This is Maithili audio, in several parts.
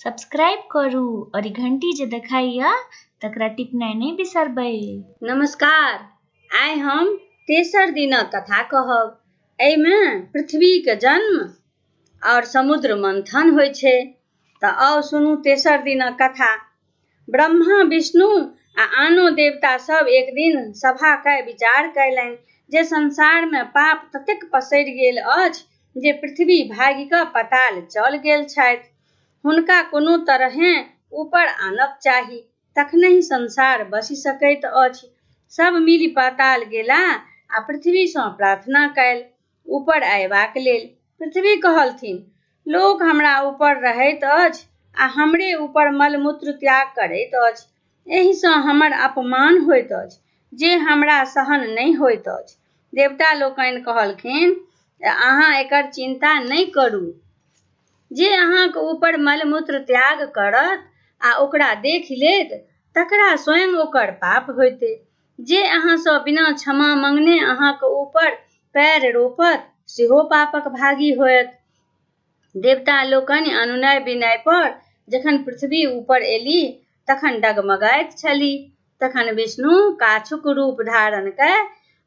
सब्सक्राइब करू और ई घंटी जे देखाइया तकरा टिपनाइ नहीं बिसरबै। नमस्कार। आइ हम तेसर दिनक कथा कहब। एहिमे पृथ्वीक जन्म और समुद्र मंथन होइ छै। तऽ आउ सुनू तेसर दिनक कथा। ब्रह्मा विष्णु आ आनो देवता सब एक दिन सभा कए विचार कयलनि जे संसारमे पाप ततेक पसरि गेल अछि जे पृथ्वी भागि कऽ पाताल चल गेल छथि। हुनका कोनो तरहेँ ऊपर आनब चाही, तखनहि संसार बसि सकैत अछि। सब मिलि पाताल गेला आ पृथ्वीसँ प्रार्थना कयल ऊपर अयबाक लेल। पृथ्वी कहलथिन, लोक हमरा ऊपर रहैत अछि आ हमरे ऊपर मलमूत्र त्याग करैत अछि। एहिसँ हमर अपमान होइत अछि जे हमरा सहन नहि होइत अछि। देवता लोकनि कहलखिन, अहाँ एकर चिन्ता नहि करू। जे अहाँक ऊपर मलमूत्र त्याग करत आ ओकरा देखि लेत, तकरा स्वयं ओकर पाप होइतै। जे अहाँसँ बिना क्षमा मंगने अहाँक ऊपर पैर रोपत, सेहो पापक भागी होयत। देवता लोकनि अनुनय विनय पर जखन पृथ्वी ऊपर एली तखन डगमगाइत छलीह। तखन विष्णु काछुक रूप धारण कए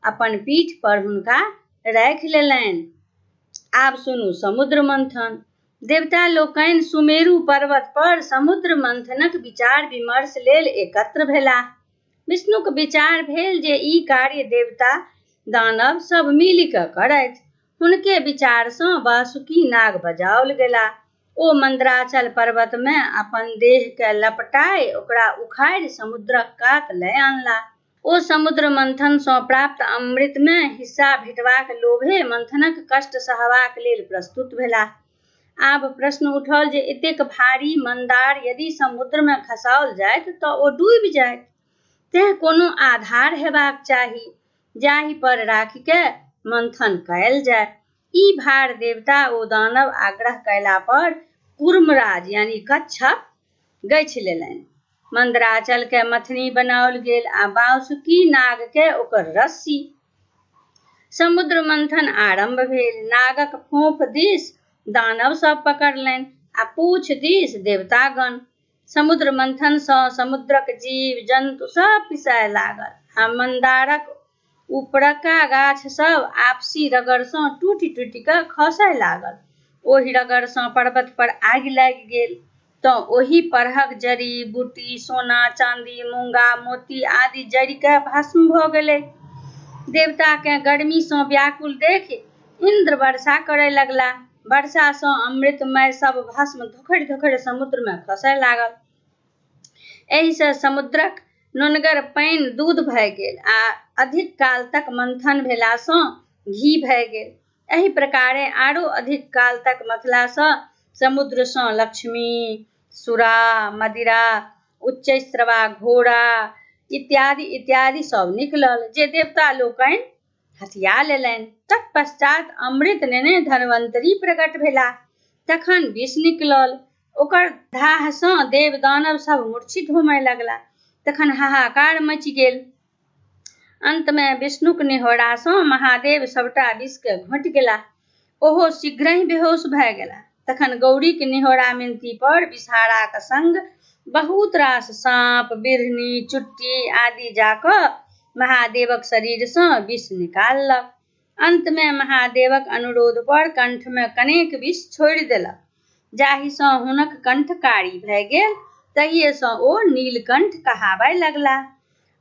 अपन पीठ पर हुनका राखि लेलनि। आब सुनू समुद्र मंथन। देवता लोकनि सुमेरु पर्वत पर समुद्र मंथनक विचार विमर्श लेल एकत्र भेलाह। विष्णुक विचार भेल जे ई कार्य देवता दानव सब मिलि कऽ करथि। हुनके विचारसँ वासुकी नाग बजाओल गेला। ओ मंदराचल पर्वतमे अपन देहके लपटाइ ओकरा उखाड़ि समुद्रक कात लए आनलाह। ओ समुद्र मंथनसँ प्राप्त अमृतमे हिस्सा भेटबाक लोभे मंथनक कष्ट सहबाक लेल प्रस्तुत भेलाह। आब प्रश्न उठल जे एतेक भारी मंदार यदि समुद्रमे खसाओल जाइत तऽ ओ डूबि जाइत। तेँ कोनो आधार हेबाक चाही जाहि पर राखिके मंथन कयल जाय। ई भार देवता ओ दानव आग्रह कयला पर कूर्मराज यानी कच्छप गछि लेलनि। मंदराचलके मथनी बनाओल गेल आ वासुकी नागके ओकर रस्सी। समुद्र मंथन आरंभ भेल। नागक फोंफ दिस दानव सब पकड़लनि आ पूँछ दिस देवतागण। समुद्र मंथनसँ समुद्रक जीव जन्तु सब पिसाय लागल आ मंदारक ऊपरका गाछ सब आपसी रगड़सँ टूटि टूटि कऽ खसय लागल। ओहि रगड़सँ पर्वत पर आगि लागि गेल तऽ ओहि परहक जड़ी बूटी सोना चांदी मूंगा मोती आदि जड़ि कऽ भस्म भऽ गेलै। देवताकेँ गर्मीसँ व्याकुल देखि इंद्र वर्षा करय लगलाह। वर्षासँ अमृतमय सब भस्म धोखरि धोखरि समुद्रमे खसय लागल। एहिसँ समुद्रक नुनगर पानि दूध भए गेल आ अधिक काल तक मंथन भेलासँ घी भए गेल। एहि प्रकारे आरो अधिक काल तक मथलासँ समुद्रसँ लक्ष्मी, सुरा, मदिरा, उच्चैःस्रवा घोड़ा इत्यादि इत्यादि सब निकलल जे देवता लोकनि हथिया लेलनि। तत्पश्चात अमृत नेने धन्वन्तरी प्रकट भेलाह। तखन विष निकलल। ओकर दाहसँ देव दानव सब मूर्छित होमय लगला। तखन हाहाकार मचि गेल। अंतमे विष्णुक निहोरासँ महादेव सबटा विषके घोंटि गेलाह। ओहो शीघ्रहि बेहोश भए गेलाह। तखन गौरीक निहोरा मिनती पर विषहाराक संग बहुत रास साँप, बिरहनी, चुट्टी आदि जा कऽ महादेवक शरीरसँ विष निकाललक। अंतमे महादेवक अनुरोध पर कंठमे कनेक विष छोड़ि देलक, जाहिसँ हुनक कंठ कारी भए गेल। तहिएसँ ओ नीलकंठ कहाबय लगलाह।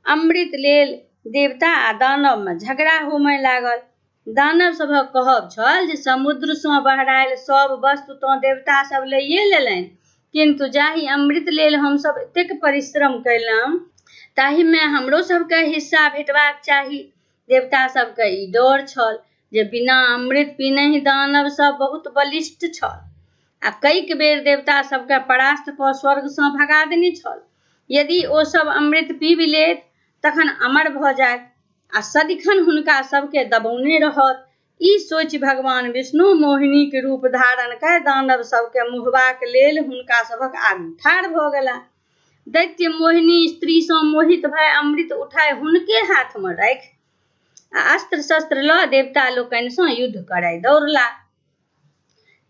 अमृत लेल देवता आ दानवमे झगड़ा होमय लागल। दानव सभक कहब छल जे समुद्रसँ बहरायल सब वस्तु तँ देवता सब लइए लेलनि, किन्तु जाहि अमृत लेल हमसभ एतेक परिश्रम कयलहुँ ताहिमे हमरो सबके हिस्सा भेटबाक चाही। देवता सबके ई डर छल जे बिना अमृत पीनहि दानव सब बहुत बलिष्ठ छल आ कईक बेर देवता सबके परास्त कऽ स्वर्गसँ भगा देने छल। यदि ओ सब अमृत पीबि लेत तखन अमर भऽ जायत आ सदिखन हुनका सबके दबौने रहत। ई सोचि भगवान विष्णु मोहिनीक रूप धारण कए दानव सबके मोहबाक लेल हुनका सभक आगू ठाढ़ भऽ गेलाह। दैत्य मोहिनी स्त्रीसँ मोहित भए अमृत उठाय हुनके हाथमे राखि आ अस्त्र शस्त्र लऽ देवता लोकनिसँ युद्ध करय दौड़लाह।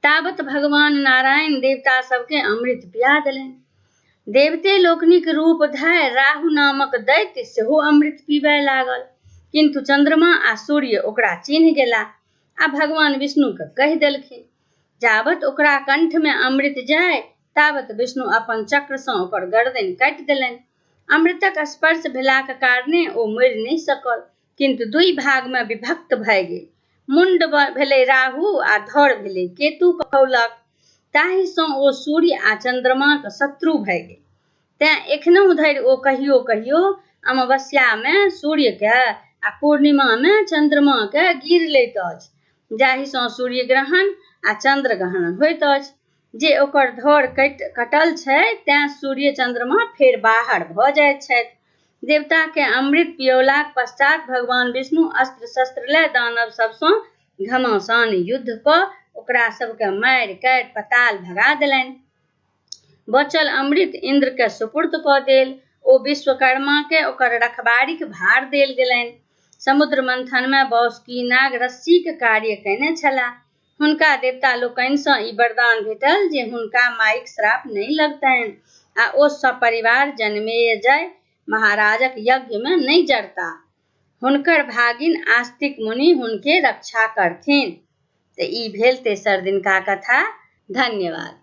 ताबत भगवान नारायण देवता सबके अमृत पिया देलनि। देवते लोकनिक रूप धरि राहु नामक दैत्य सेहो अमृत पीबय लागल, किंतु चंद्रमा आ सूर्य ओकरा चिन्ह गेला आ भगवान विष्णुके कहि देलखिन। जाबत ओकरा कंठमे अमृत जाय ताबत विष्णु अपन चक्रसँ ओकर गर्दनि काटि देलनि। अमृतक स्पर्श भेलाक कारणे ओ मरि नहि सकल, किंतु दुई भागमे विभक्त भए गेल। मुंड भेलै राहु आ धड़ भेलै केतु कहौलक। ताहिसँ ओ सूर्य आ चंद्रमाक शत्रु भए गेल। तेँ एखनहु धरि ओ कहियो कहियो अमावस्यामे सूर्यके आ पूर्णिमामे चंद्रमाके गिर लैत अछि, जाहिसँ सूर्य ग्रहण आ चंद्र ग्रहण होइत अछि। जे ओकर धड़ कटल छै तेँ सूर्य चंद्रमा फेर बाहर भऽ जाइत छथि। देवताके अमृत पियौलाक पश्चात भगवान विष्णु अस्त्र शस्त्र लए दानव सबसँ घमासान युद्ध कऽ ओकरा सबके मारि काटि पताल भगा देलनि। बचल अमृत इंद्रके सुपुर्द कऽ देल। ओ विश्वकर्माके ओकर रखबारीक भार देल गेलनि। समुद्र मंथनमे बासुकी नाग रस्सीक कार्य कयने छलाह। हुनका देवता लोकनिसँ ई वरदान भेटल जे हुनका माइक श्राप नहि लगतनि आ ओ सपरिवार जनमेजय महाराजक यज्ञमे नहि जरताह। हुनकर भागिन आस्तिक मुनि हुनके रक्षा करथिन। तऽ ई भेल तेसर दिनका कथा। धन्यवाद।